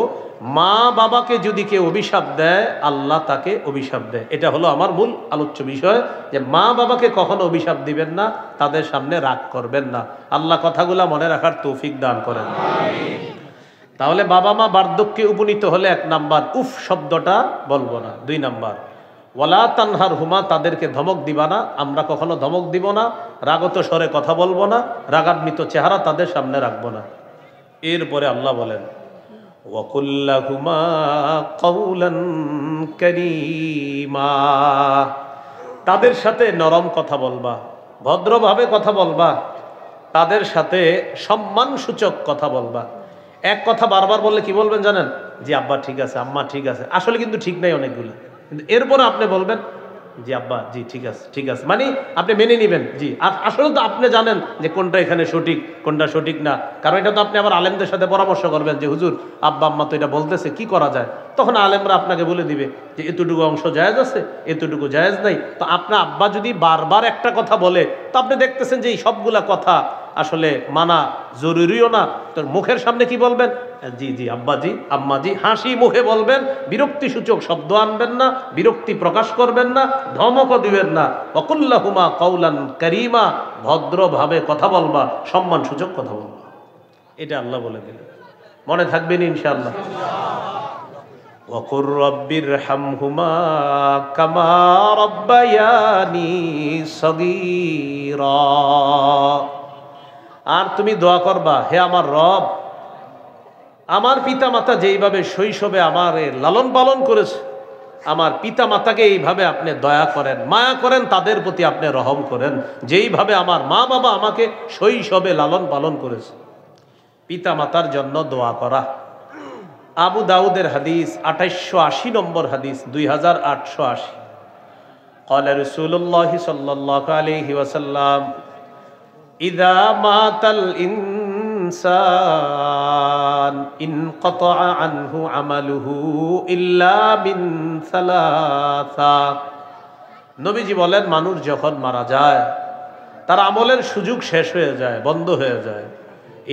মা বাবাকে যদি কেউ অভিশাপ দেয় আল্লাহ তাকে অভিশাপ দেয়। এটা হলো আমার মূল আলোচ্য বিষয়, যে মা বাবাকে কখনো অভিশাপ দিবেন না, তাদের সামনে রাগ করবেন না। আল্লাহ কথাগুলা মনে রাখার তৌফিক দান করেন। তাহলে বাবা মা বার্ধক্যে উপনীত হলে 1 নাম্বার, উফ শব্দটা বলবো না। 2 নাম্বার, ওয়ালা তানহারহুমা, তাদেরকে ধমক দিবা না, আমরা কখনো ধমক দিব না, রাগত স্বরে কথা বলবো না, রাগান্বিত চেহারা তাদের সামনে রাখবো না। এরপরে আল্লাহ বলেন ওয়াকুল লাহুমা কাওলান কারীমা, তাদের সাথে নরম কথা বলবা, ভদ্রভাবে কথা বলবা, তাদের সাথে সম্মানসূচক কথা বলবা। এক কথা বারবার বললে কি বলবেন জানেন? জি আব্বা ঠিক আছে, আম্মা ঠিক আছে, আসলে কিন্তু ঠিক নাই অনেকগুলো, কিন্তু এরপরে আপনি বলবেন জি আব্বা জি ঠিক আছে ঠিক আছে, মানে আপনি মেনে নেবেন জি। আর আসলে তো আপনি জানেন যে কোনটা এখানে সঠিক কোনটা সঠিক না, কারণ এটা তো আপনি আবার আলেমদের সাথে পরামর্শ করবেন যে হুজুর আব্বা আম্মা তো এটা বলতেছে, কি করা যায়? তখন আলেমরা আপনাকে বলে দিবে যে এতটুকু অংশ জায়েজ আছে, এতটুকু জায়েজ নাই। তো আপনার আব্বা যদি বারবার একটা কথা বলে, তো আপনি দেখতেছেন যে এই সবগুলা কথা আসলে মানা জরুরিও না, তোর মুখের সামনে কি বলবেন? জি জি আব্বাজি আম্মাজি, হাসি মুখে বলবেন, বিরক্তি সূচক শব্দ আনবেন না, বিরক্তি প্রকাশ করবেন না, ধমকও দিবেন না। ওয়াকুল্লাহুমা কাওলান কারীমা, ভদ্রভাবে কথা বলবা, সম্মান সূচক কথা বলবা। এটা আল্লাহ বলে দিলেন, মনে থাকবেন ইনশাআল্লাহ। ওয়াকুর রাব্বিরহামহুমা কামা রাব্বায়ানি সগীরা, আর তুমি দোয়া করবা, হে আমার রব, আমার পিতা মাতা যেইভাবে শৈশবে আমার লালন পালন করেছে, আমার পিতা মাতাকে এইভাবে আপনি দয়া করেন, মায়া করেন, তাদের প্রতি আপনি রহম করেন, যেইভাবে আমার মা বাবা আমাকে শৈশবে লালন পালন করেছে। পিতা মাতার জন্য দোয়া করা। আবু দাউদের হাদিস 2880 নম্বর হাদিস, 2880। قال رسول الله صلى الله عليه وسلم إذا مات الإنسان انقطع عنه عمله إلا من ثلاثة। নবীজি বলেন মানুষ যখন মারা যায় তার আমলের সুযোগ শেষ হয়ে যায়, বন্ধ হয়ে যায়।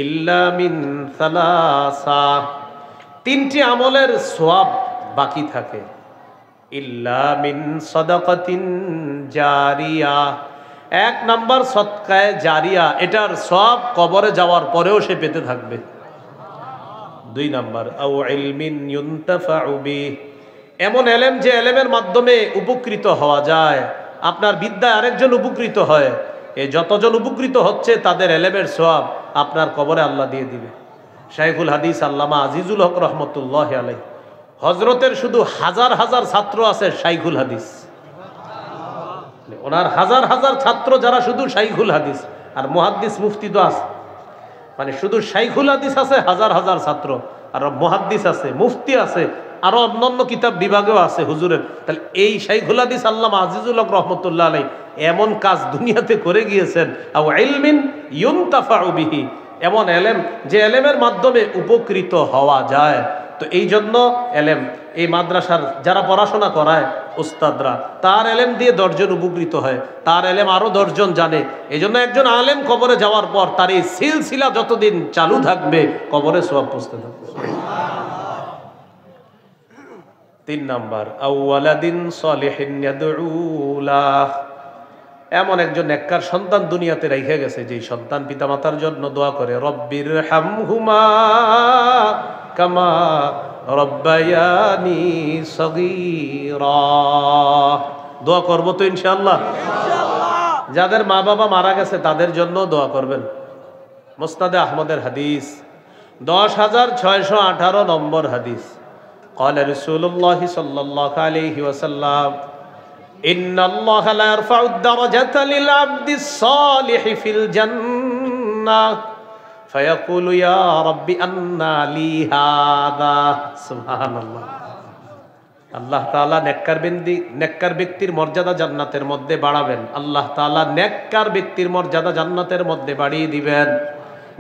ইল্লা মিন সালাসা, তিনটি আমলের সওয়াব বাকি থাকে। ইল্লা মিন সাদাকাতিন জারিয়া, এক নাম্বার সদকায়ে জারিয়া, এটার সওয়াব কবরে যাওয়ার পরেও সে পেতে থাকবে। দুই নাম্বার আও ইলমিন ইউনতাফাউ বিহি, এমন এলেম যে এলেমের মাধ্যমে উপকৃত হওয়া যায়, আপনার বিদ্যায় আরেকজন উপকৃত হয়, এই যতজন উপকৃত হচ্ছে তাদের এলেমের সওয়াব আপনার কবরে আল্লাহ দিয়ে দিবে। শাইখুল হাদিস আল্লামা আজিজুল হক রহমতুল্লাহ আলাইহি, হযরতের শুধু হাজার হাজার ছাত্র আছে শাইখুল হাদিস, ওনার হাজার হাজার ছাত্র যারা শুধু শাইখুল হাদিস, আর মুহাদ্দিস মুফতি তো আছে, মানে শুধু শাইখুল হাদিস আছে হাজার হাজার ছাত্র, আর মুহাদ্দিস আছে, মুফতি আছে, আরো অন্যান্য কিতাব বিভাগেও আছে হুজুরের। তাহলে এই শাইখুল হাদিস আল্লামা আজিজুল হক রহমতুল্লাহ আলাইহি এমন কাজ দুনিয়াতে করে গিয়েছেন। আও ইলমিন ইউনতাফাউ বিহি, এমন এলেম যে এলেমের মাধ্যমে উপকৃত হওয়া যায়। তো এই জন্য এলেম, এই মাদ্রাসার যারা পড়াশোনা করায় উস্তাদরা, তার এলেম দিয়ে 10 জন উপকৃত হয়, তার এলেম আরো 10 জন জানে। এই জন্য একজন আলেম কবরে যাওয়ার পর তার এই সিলসিলা যতদিন চালু থাকবে কবরে সওয়াব পৌঁছতে থাকবে। 3 নাম্বার আওয়ালাদিন সলিহিন ইয়াদউ লাহ, এমন একজন নেককার সন্তান দুনিয়াতে রেখে গেছে যে সন্তান পিতামাতার জন্য দোয়া করে, রব্বির হামহুমা কামা রব্বায়ানি সগীরা। দোয়া করবো তো ইনশাআল্লাহ। যাদের মা বাবা মারা গেছে তাদের জন্য দোয়া করবেন। মুসনাদে আহমদের হাদিস 10,618 নম্বর হাদিস। قال رسول الله صلى الله عليه وسلم إن الله لا يرفع الدرجة للعبد الصالح في الجنة فيقول يا رب أنى لي هذا। سبحان الله। আল্লাহ তাআলা নেককার ব্যক্তির মর্যাদা জান্নাতের মধ্যে বাড়াবেন। আল্লাহ তাআলা নেককার ব্যক্তির মর্যাদা জান্নাতের মধ্যে বাড়িয়ে দিবেন।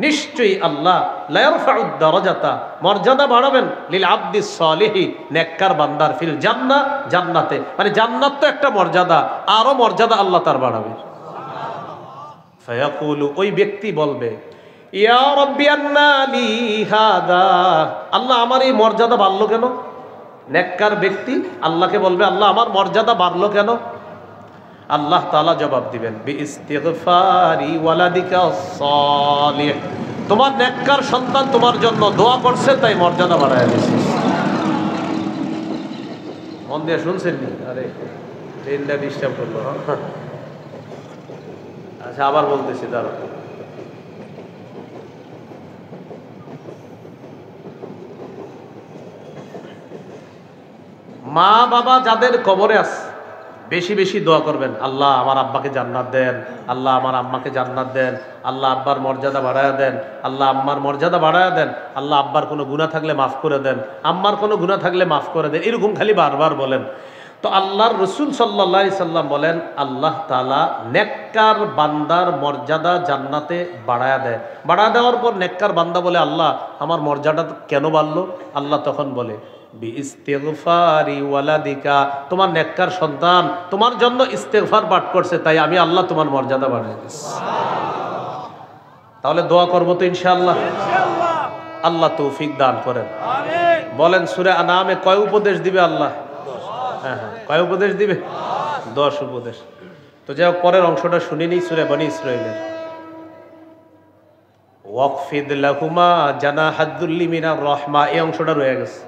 নিশ্চয়ই আল্লাহ লা ইয়ারফাউদ দারাজাতা, মর্যাদা বাড়াবেন, লিল আবদিস সালিহি, নেককার বান্দার, ফিল জান্নাহ, জান্নাতে। মানে জান্নাত তো একটা মর্যাদা, আরো মর্যাদা আল্লাহ তার বাড়াবে। ফায়াকুলু, ওই ব্যক্তি বলবে, ইয়া রাব্বি আন্না লি হাদা, আল্লাহ আমার এই মর্যাদা বাড়লো কেন? নেককার ব্যক্তি আল্লাহকে বলবে, আল্লাহ আমার মর্যাদা বাড়লো কেন? আল্লাহ তাআলা জবাব দিবেন, বিইস্তিগফারি ওয়ালাদিকা সালিহ, তোমার নেককার সন্তান তোমার জন্য দোয়া করছে তাই মর্যাদা বাড়ায় দিয়েছে। মন দিয়ে শুনছেন নি? আরে ট্রেনটা ডিস্টার্ব করলো। আচ্ছা আবার বলতেছি, দাঁড়া। মা বাবা যাদের কবরে আছে বেশি বেশি দোয়া করবেন, আল্লাহ আমার আব্বাকে জান্নাত দেন, আল্লাহ আমার আম্মাকে জান্নাত দেন, আল্লাহ আব্বার মর্যাদা বাড়ায়া দেন, আল্লাহ আম্মার মর্যাদা বাড়ায়া দেন, আল্লাহ আব্বার কোনো গুনাহ থাকলে মাফ করে দেন, আম্মার কোনো গুনাহ থাকলে মাফ করে দেন, এরকম খালি বারবার বলেন। তো আল্লাহর রসুল সাল্লাল্লাহু আলাইহি সাল্লাম বলেন আল্লাহ তাআলা নেককার বান্দার মর্যাদা জান্নাতে বাড়ায়া দেয়। বাড়ায়া দেওয়ার পর নেককার বান্দা বলে, আল্লাহ আমার মর্যাদা কেন বাড়লো? আল্লাহ তখন বলে, বিইস্তিগফারি ওয়ালাদিকা, তোমার নেককার সন্তান তোমার জন্য ইস্তেগফার পাঠ করছে, তাই আমি আল্লাহ তোমার মর্যাদা বাড়িয়ে দিচ্ছি। তাহলে দোয়া করবো তো ইনশাআল্লাহ। আল্লাহ তৌফিক দান করেন। বলেন সূরা আনামে কয় উপদেশ দিবে আল্লাহ? হ্যাঁ হ্যাঁ, কয় উপদেশ দিবে? 10 উপদেশ। তো যাই হোক, পরের অংশটা শুনিনি, সূরা বনী ইসরাঈলের। ওয়াকফিদ লাহুমা জানাহাদ যুল্লি মিনার রাহমা, এই অংশটা রয়ে গেছে।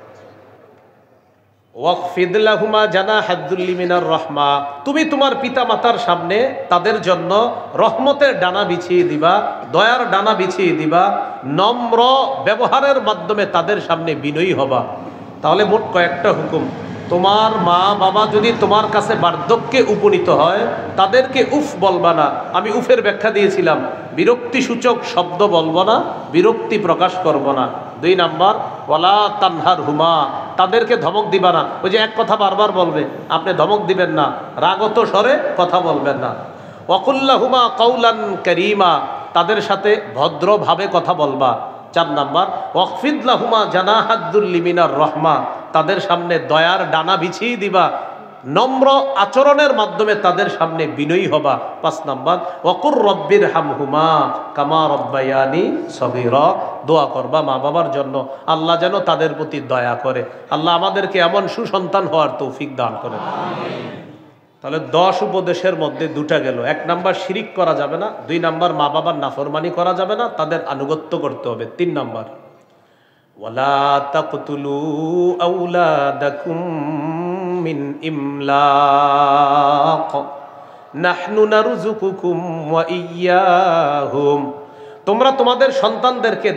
ওয়াকফিদ লাহুমা জানাহাদ যুল্লি মিনার রাহমা, তুমি তোমার পিতা মাতার সামনে তাদের জন্য রহমতের ডানা বিছিয়ে দিবা, দয়ার ডানা বিছিয়ে দিবা, নম্র ব্যবহারের মাধ্যমে তাদের সামনে বিনয়ী হবা। তাহলে মোট কয়েকটা হুকুম। তোমার মা বাবা যদি তোমার কাছে বার্ধক্যে উপনীত হয়, তাদেরকে উফ বলবা না। আমি উফের ব্যাখ্যা দিয়েছিলাম, বিরক্তি সূচক শব্দ বলবো না, বিরক্তি প্রকাশ করব না। 2 নাম্বার, ওয়ালা তানহার হুমা, তাদেরকে ধমক দিবা না। ওই যে এক কথা বারবার বলবে, আপনি ধমক দিবেন না, রাগত স্বরে কথা বলবেন না। ওয়াকুল্লাহুমা কাউলান কারীমা, তাদের সাথে ভদ্রভাবে কথা বলবা। 4 নাম্বার, ওয়াকফিদ লাহুমা জানাহাদ যুল্লি মিনার রাহমা, তাদের সামনে দয়ার ডানা বিছিয়ে দিবা, নম্র আচরণের মাধ্যমে তাদের সামনে বিনয়ী হবা। 5 নাম্বার, ওয়াকুর রব্বির হামহুমা কামা রব্বায়ানি সগীরা, দোয়া করবা মা বাবার জন্য আল্লাহ যেন তাদের প্রতি দয়া করে। আল্লাহ আমাদেরকে এমন সুসন্তান হওয়ার তৌফিক দান করেন। তাহলে 10 উপদেশের মধ্যে 2টা গেল। 1 নাম্বার শিরিক করা যাবে না, 2 নাম্বার মা বাবার নাফরমানি করা যাবে না, তাদের আনুগত্য করতে হবে। 3 নাম্বার, ওয়ালা তাকতুলু আওলাদাকুম মিন ইমলাক নাহনু নারযুকুকুম ওয়া ইয়্যাহুম, তোমরা তোমাদের সন্তানদেরকে